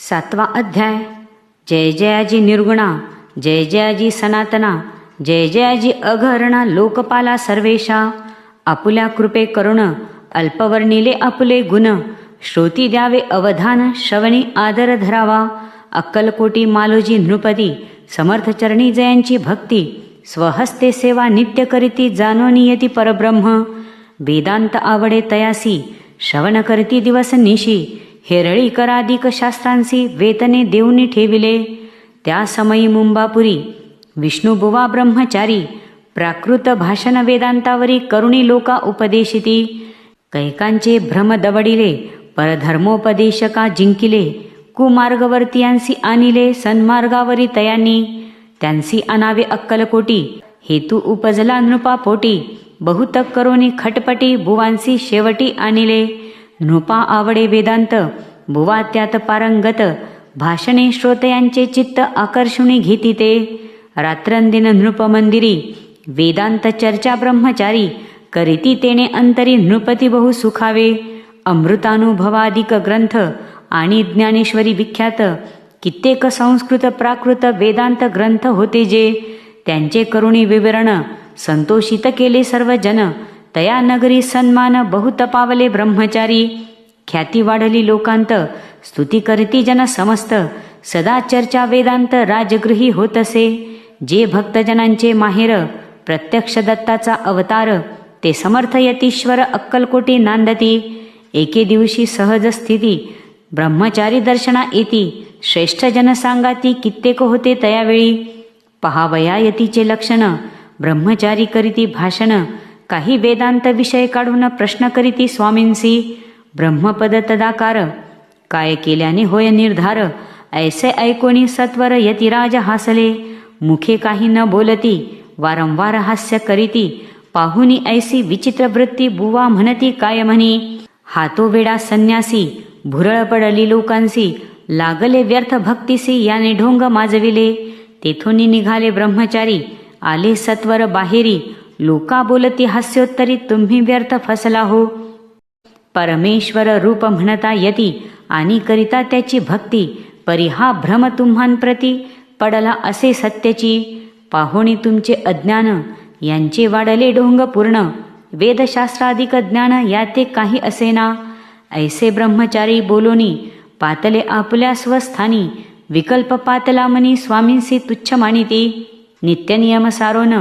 7वा अध्याय. जय जयाजी निर्गुणा, जय जयाजी सनातना, जय जयाजी अघरणा लोकपाला सर्वेशा. आपुल्या कृपे करुण अल्पवर्णिले आपुले गुण. श्रोती द्यावे अवधान, श्रवणी आदर धरावा. अक्कलकोटी मालोजी नृपती, समर्थ चरणी जयांची भक्ती. स्वहस्ते सेवा नित्य करीती, जाणोनी येती परब्रह्म. वेदांत आवडे तयासी, श्रवण करती दिवस निशी. हेरळी कराधिक शास्त्रांसी, वेतने देऊनी ठेविले. त्या समयी मुंबापुरी विष्णुबुवा ब्रह्मचारी. प्राकृत भाषण वेदांतावरी, करुणी लोका उपदेशिती. कैकांचे भ्रम दवडिले, परधर्मोपदेशका जिंकिले. कुमार्गवर्तीयांसी आणिले, सन्मार्गावरी तयांनी. त्यांसी अनावे अक्कलकोटी, हेतू उपजला नृपापोटी. बहुतक करोनी खटपटी, बुवांसी शेवटी आणिले. नृपा आवडे वेदांत, बुवा त्यात पारंगत. भाषणे श्रोतयांचे चित्त आकर्षुनी घेती ते. रात्रंदिन नृप मंदिरी, वेदांत चर्चा ब्रह्मचारी. करीती तेने अंतरी, नृपती बहु सुखावे. अमृतानुभवाधिक ग्रंथ आणि ज्ञानेश्वरी विख्यात. कित्येक संस्कृत प्राकृत वेदांत ग्रंथ होते जे. त्यांचे करुणी विवरण संतोषित केले सर्वजन. तया नगरी सन्मान बहुत पावले ब्रह्मचारी. ख्याती वाढली लोकांत, स्तुती करती जन समस्त. सदा चर्चा वेदांत राजगृही होतसे. जे भक्तजनांचे माहेर, प्रत्यक्ष दत्ताचा अवतार. ते समर्थ यतीश्वर अक्कलकोटी नांदती. एके दिवशी सहज स्थिती, ब्रह्मचारी दर्शना येती. श्रेष्ठ जन सांगाती, कित्येक होते तयावेळी. पहावया यतीचे लक्षण, ब्रह्मचारी करीती भाषण. काही वेदांत विषय काढून प्रश्न करीती स्वामींसी. ब्रह्मपद तदाकार, काय केल्याने होय निर्धार. ऐसे ऐकोनी सत्वर यतिराज हासले. मुखे काही न बोलती, वारंवार हास्य करीती. पाहुनी ऐसी विचित्र वृत्ती, बुवा म्हणती काय म्हणी. हातो वेडा संन्यासी, भुरळ पडली लोकांसी. लागले व्यर्थ भक्तीसी, याने ढोंग माजविले. तेथून निघाले ब्रह्मचारी, आले सत्वर बाहेरी. लोका बोलती हास्योत्तरी, तुम्ही व्यर्थ फसला हो. परमेश्वर रूप म्हणता यती, आणि करिता त्याची भक्ती. परी हा भ्रम तुम्हांप्रती, पडला असे सत्याची. पाहुणी तुमचे अज्ञान, यांचे वाढले ढोंग पूर्ण. वेदशास्त्राधिक ज्ञान, याते काही असेना. ऐसे ब्रह्मचारी बोलोनी, पातले आपल्या स्वस्थानी. विकल्प पातला मनी, स्वामींसी तुच्छ मानिती. नित्यनियम सारोन,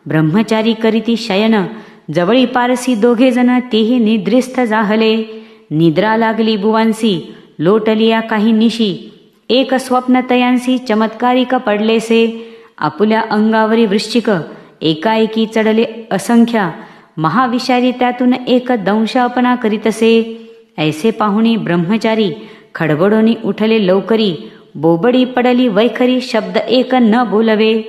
ब्रह्मचारी करीती शयन. जवळी पारसी दोघे जण, तेही निद्रिस्थ जाहले. निद्रा लागली बुवांसी, लोटलिया काही निशी. एक स्वप्न तयांसी, चमत्कारिक पडलेसे. आपुल्या अंगावरी वृश्चिक, एकाएकी चढले असंख्या. महाविषारी त्यातून एक दंशापना करीतसे. ऐसे पाहुणी ब्रह्मचारी, खडबडोनी उठले लवकरी. बोबडी पडली वैखरी, शब्द एक न बोलवे.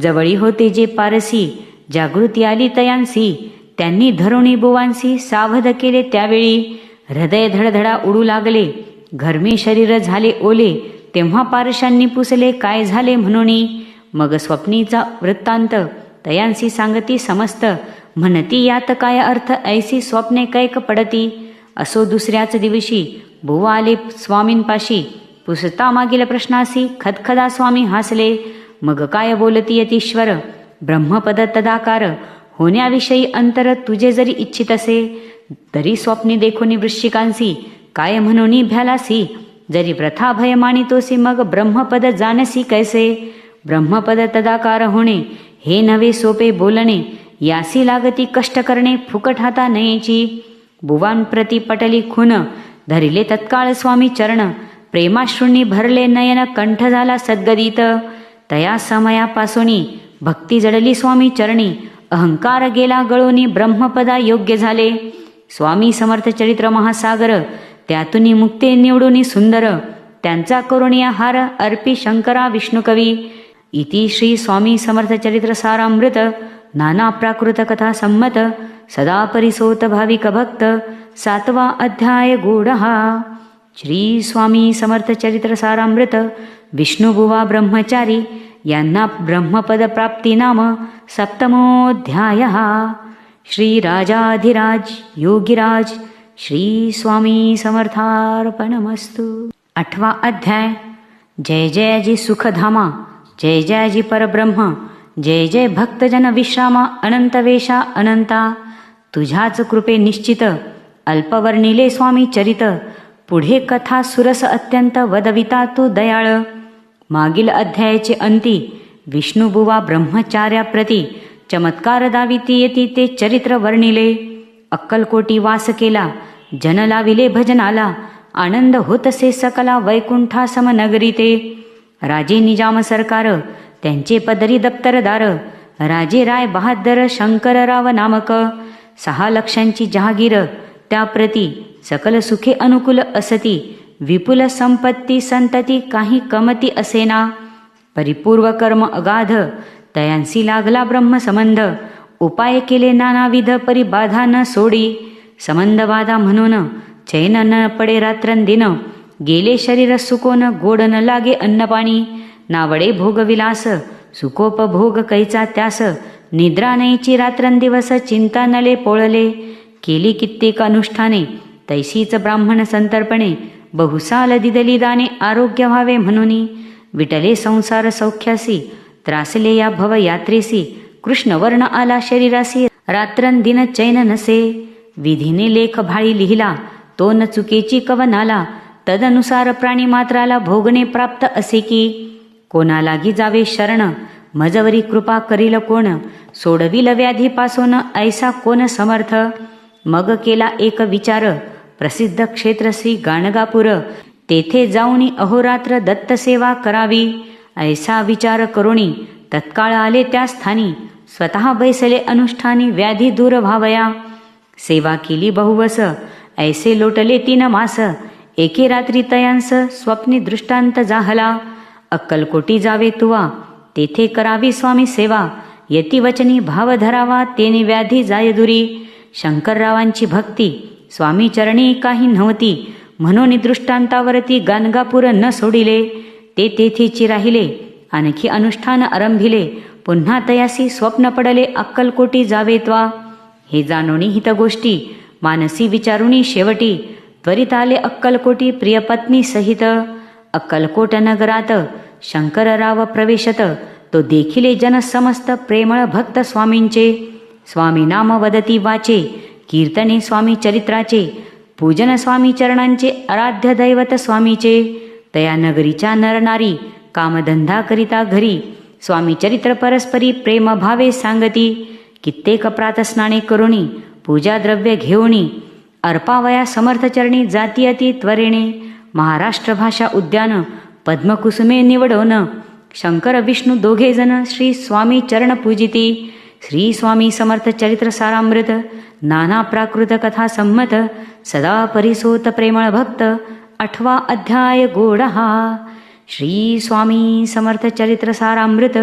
जवळी होते जे पारसी, जागृती आली तयांसी. त्यांनी धरुणी बुवांसी, सावध केले त्यावेळी. हृदय धडधडा उडू लागले, घरमे शरीर झाले ओले. तेव्हा पारशांनी पुसले, काय झाले म्हणूनी. मग स्वप्नीचा वृत्तांत तयांसी सांगती समस्त. म्हणती यात काय अर्थ, ऐसी स्वप्ने कैक पडती. असो दुसऱ्याच दिवशी बुवा आले स्वामींपाशी. पुसता मागील प्रश्नासी, खदखदा स्वामी हासले. मग काय बोलती यतीश्वर, ब्रह्मपद तदाकार. होण्याविषयी अंतर तुझे जरी इच्छित असे, तरी स्वप्नी देखोनी वृश्चिकांसी. काय म्हणून भ्यालासी, जरी प्रथा भय मानितोसी. मग ब्रह्मपद जानसी कैसे. ब्रह्मपद तदाकार होणे, हे नवे सोपे बोलणे. यासी लागती कष्ट करणे, फुकट हाता नयेची. बुवांप्रती पटली खून, धरिले तत्काळ स्वामी चरण. प्रेमाश्रूंनी भरले नयन, कंठ झाला सद्गदित. तया समयापासोनी भक्ती जडली स्वामी चरणी. अहंकार गेला गळोनी, ब्रह्मपदा योग्य झाले. स्वामी समर्थ चरित्र महासागर, त्यातून मुक्ते निवडूनी सुंदर. त्यांचा करुणिया हार, अर्पी शंकरा विष्णुकवी. इति श्री स्वामी समर्थ चरित्र सारामृत. नाना प्राकृत कथा संमत, सदा परिसोत भाविक भक्त. 7वा अध्याय गूढहा. श्री स्वामी समर्थ चरित्र सारामृत. विष्णुबुवा ब्रह्मचारी, यांना ब्रह्मपद प्राप्ती नाम. 7मोऽध्यायः. श्री राजाधिराज योगिराज श्री स्वामी समर्थार्पणमस्तु. 8वा अध्याय. जय जयाजी सुखधामा, जय जयाजी परब्रह्म, जय जय भक्तजन विश्रामा, अनंत वेशा अनंता. तुझ्याच कृपे निश्चित अल्पवर्णिले स्वामी चरित, पुढे कथा सुरस अत्यंत वदविता तू दयाळ. मागील अध्यायाचे अंती विष्णुबुवा ब्रह्मचार्याप्रती चमत्कार दाविती येती ते चरित्र वर्णिले. अक्कलकोटी वास केला, जन लाविले भजनाला, आनंद होतसे सकला वैकुंठा समनगरी ते. राजे निजाम सरकार त्यांचे पदरी दप्तरदार, राजे राय बहादर शंकरराव नामक. 6 लक्षांची जहागीर त्याप्रती सकल सुखे अनुकूल असती, विपुल संपत्ती संतती काही कमती असेना. परिपूर्व कर्म अगाध तयांसी लागला ब्रह्मसंबंध, उपाय केले नानाविध परी बाधा न सोडी. संबंध बाधा म्हणून चैन न पडे रात्रंदिन, गेले शरीर सुकोन गोड न लागे अन्नपाणी. नावडे भोगविलास सुखोपभोग कैचा त्यास, निद्रा नयची रात्रंदिवस चिंता नले पोळले. केली कित्येक अनुष्ठाने तैसीच ब्राह्मण संतर्पणे, बहुसाल दिदली दाने आरोग्य व्हावे म्हणून. विटले संसार सौख्यासी, त्रासले या भव यात्रेसी. कृष्णवर्ण आला शरीरासी, रात्रंदिन चैन नसे. विधीने लेख भाळी लिहिला, तो न चुकेची कवनाला. तदनुसार प्राणी मात्राला भोगणे प्राप्त असे की, कोणालागी जावे शरण मजवरी कृपा करील कोण. सोडविल व्याधीपासून ऐसा कोण समर्थ. मग केला एक विचार, प्रसिद्ध क्षेत्र श्री गाणगापूर, तेथे जाऊनी अहोरात्र दत्तसेवा करावी. ऐसा विचार करुणी तत्काळ आले त्या स्थानी, स्वतः बैसले अनुष्ठानी व्याधी दूर व्हावया. सेवा केली बहुवस, ऐसे लोटले 3 मास. एके रात्री तयांस स्वप्नी दृष्टांत जाहला, अक्कलकोटी जावे तुवा, तेथे करावी स्वामी सेवा. यती वचनी भाव धरावा, तेने व्याधी जाय दुरी. शंकररावांची भक्ती स्वामी चरणी काही नव्हती, म्हणून दृष्टांतावरती गाणगापूर न सोडिले. ते तेथेची राहिले, आणखी अनुष्ठान आरंभिले. पुन्हा तयासी स्वप्न पडले, अक्कलकोटी जावे त्वा. हे जाणोनी हित गोष्टी मानसी विचारुनी शेवटी, त्वरित आले अक्कलकोटी प्रियपत्नी सहित. अक्कलकोट नगरात शंकरराव प्रवेशत, तो देखिले जन समस्त प्रेमळ भक्त स्वामींचे. स्वामी नाम वदती वाचे, कीर्तने स्वामी चरित्राचे. पूजन स्वामी चरणांचे, आराध्य दैवत स्वामीचे. तया नगरीच्या नरनारी कामधंदा करिता घरी, स्वामी चरित्र परस्परी प्रेम भावे सांगती. कित्येक प्रातस्नाने करुणी, पूजा द्रव्य घेऊनी, अर्पावया समर्थचरणी जाती अति त्वरेणे. महाराष्ट्र भाषा उद्यान पद्मकुसुमे निवडोन, शंकर विष्णू दोघे जण श्री स्वामी चरण पूजिती. श्री स्वामी समर्थ चरित्र सारामृत, नाना प्राकृत कथा संमत, सदा परिसोत प्रेमळ भक्त. 8वा अध्याय गोडहा. श्री स्वामी समर्थ चरित्र सारामृत.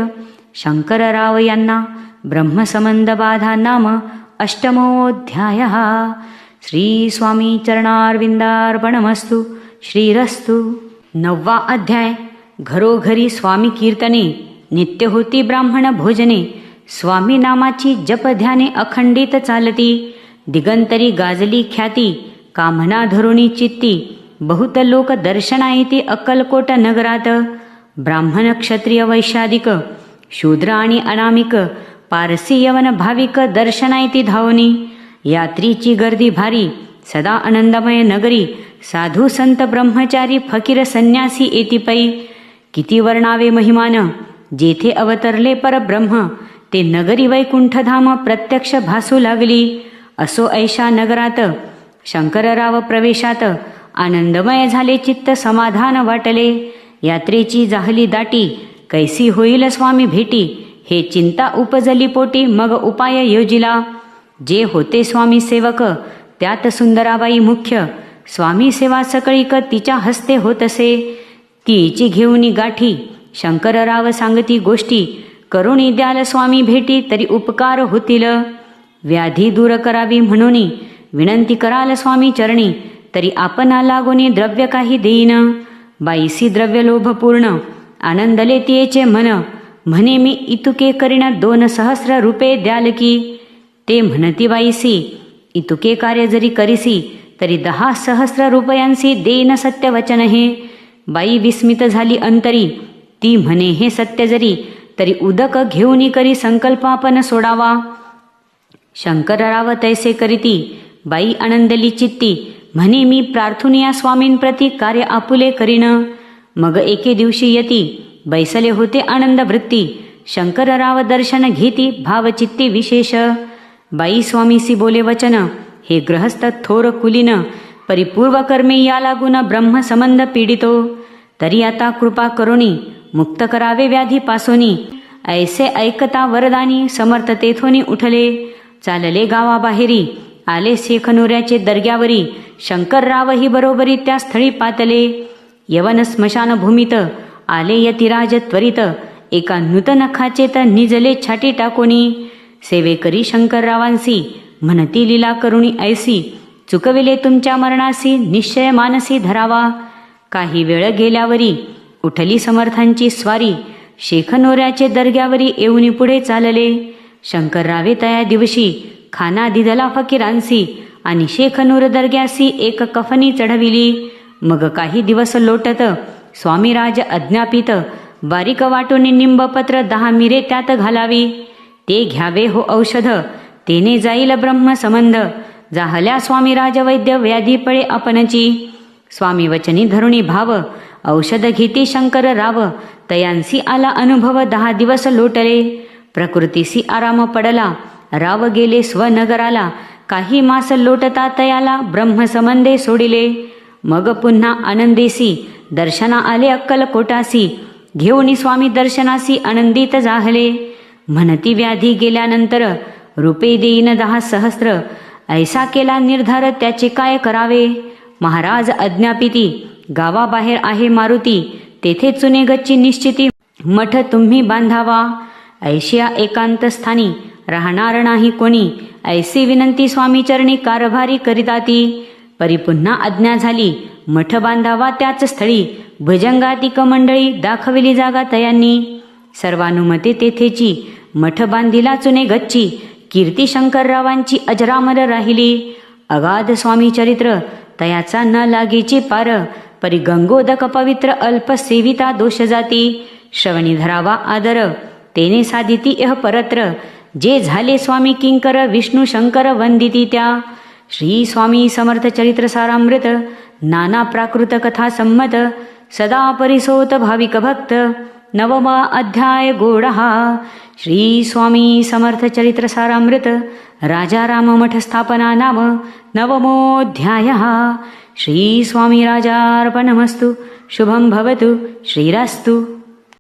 शंकरराव यांना ब्रह्मसंबंध बाधा नाम 8मोऽध्याय. श्री स्वामी चरणारविंदार्पणमस्तु. श्रीरस्तु. 9वा अध्याय. घरोघरी स्वामी कीर्तने, नित्य होती ब्राह्मण भोजने. स्वामी नामाची जप ध्याने अखंडित चालती. दिगंतरी गाजली ख्याती, कामना धरुणी चित्ती. बहुत लोक दर्शना येती अक्कलकोट नगरात. ब्राह्मण क्षत्रिय वैशादिक, शूद्र आणि अनामिक, पारसी यवन भाविक दर्शना येती धावनी. यात्रीची गर्दी भारी, सदा आनंदमय नगरी. साधू संत ब्रह्मचारी फकीर संन्यासी येती पै. किती वर्णावे महिमान, जेथे अवतरले परब्रह्म. ते नगरी वैकुंठधाम प्रत्यक्ष भासू लागली. असो ऐशा नगरात शंकरराव प्रवेशात, आनंदमय झाले चित्त समाधान वाटले. यात्रेची जाहली दाटी, कैसी होईल स्वामी भेटी. हे चिंता उपजली पोटी, मग उपाय योजिला. जे होते स्वामी सेवक, त्यात सुंदराबाई मुख्य. स्वामी सेवा सकळीक तिच्या हस्ते होतसे. तिची घेऊनी गाठी, शंकरराव सांगती गोष्टी. करुणी द्याल स्वामी भेटी, तरी उपकार होतील. व्याधी दूर करावी म्हणून विनंती कराल स्वामी चरणी, तरी आपणा लागोनी द्रव्य काही देईन. बाईसी द्रव्य लोभपूर्ण, आनंदले तियेचे मन. म्हणे मी इतुके करीन 2 सहस्र रुपये द्याल की. ते म्हणती बाईसी, इतुके कार्य जरी करीसी, तरी 10 सहस्र रुपयांसी देईन सत्यवचन हे. बाई विस्मित झाली अंतरी. ती म्हणे, हे सत्य जरी तरी उदक घेऊनी करी संकल्प आपण सोडावा. शंकरराव तैसे करीती. बाई आनंदली चित्ती. म्हणे, मी प्रार्थुनिया स्वामींप्रती कार्य आपुले करीन. मग एके दिवशी यती बैसले होते आनंद वृत्ती. शंकरराव दर्शन घेती भावचित्ती विशेष. बाई स्वामीसी बोले वचन, हे गृहस्थ थोर कुलीन. परिपूर्व कर्मे या लागून ब्रह्म संबंध पीडितो. तरी आता कृपा करुणी मुक्त करावे व्याधी पासोनी. ऐसे ऐकता वरदानी समर्थ तेथोनी उठले. चालले गावाबाहेरी आले शेखनुऱ्याचे दर्ग्यावरी. शंकररावही बरोबरी त्या स्थळी पातले. यवन स्मशान भूमीत आले यतिराज त्वरित. एका नूतन खाचेत निजले छाटी टाकोनी. सेवेकरी शंकररावांसी म्हणती लीला करुणी ऐसी. चुकविले तुमच्या मरणासी निश्चय मानसी धरावा. काही वेळ गेल्यावरी उठली समर्थांची स्वारी. शेखनोऱ्याचे दर्ग्यावरी येऊनी पुढे चालले. शंकररावे तया दिवशी खाना दिदला फकीरांसी. आणि शेखनूर दर्ग्यासी एक कफनी चढविली. मग काही दिवस लोटत स्वामीराज अज्ञापित. बारीक वाटून निंबपत्र 10 मिरे त्यात घालावी. ते घ्यावे हो औषध तेने जाईल ब्रह्म संबंध. जाहल्या स्वामीराज वैद्य व्याधी पळे आपणची. स्वामी वचनी धरुणी भाव औषध घेती शंकर राव. तयांसी आला अनुभव 10 दिवस लोटले. प्रकृतीसी आराम पडला राव गेले स्वनगराला. काही मास लोटता तयाला ब्रह्मसंबंधे सोडिले. मग पुन्हा आनंदेसी दर्शना आले अक्कलकोटासी. घेऊनी स्वामी दर्शनासी आनंदित जाहले. म्हणती व्याधी गेल्यानंतर रुपे देईन 10 सहस्त्र. ऐसा केला निर्धार त्याचे काय करावे. महाराज अज्ञापिती गावाबाहेर आहे मारुती. तेथे चुने गच्ची निश्चिती मठ तुम्ही बांधावा. ऐशिया एकांत स्थानी राहणार नाही कोणी. ऐसी विनंती स्वामी चरणी कारभारी करिताती. परी पुन्हा आज्ञा झाली मठ बांधावा त्याच स्थळी. भुजंगातिक मंडळी दाखविली जागा तयांनी. सर्वानुमते तेथेची मठ बांधिला चुने गच्ची. कीर्ती शंकररावांची अजरामर राहिली. अगाध स्वामी चरित्र तयाचा न लागेची पार. परी गंगोदक पवित्र अल्प सेविता दोष जाती. श्रवणी धरावा आदर तेने साधिती यह परत्र. जे झाले स्वामी किंकर विष्णू शंकर वंदिती त्या. श्री स्वामी समर्थ चरित्र सारामृत नाना प्राकृत कथा संमत. सदा परिसोत भाविक भक्त. 9वा अध्याय गोडहा. श्री स्वामी समर्थ चरित्र सारामृत राजा राम मठ स्थापना नाम 9मोऽध्यायः. श्री स्वामी राजार्पणमस्तु. शुभं भवतु. श्रीरास्तु.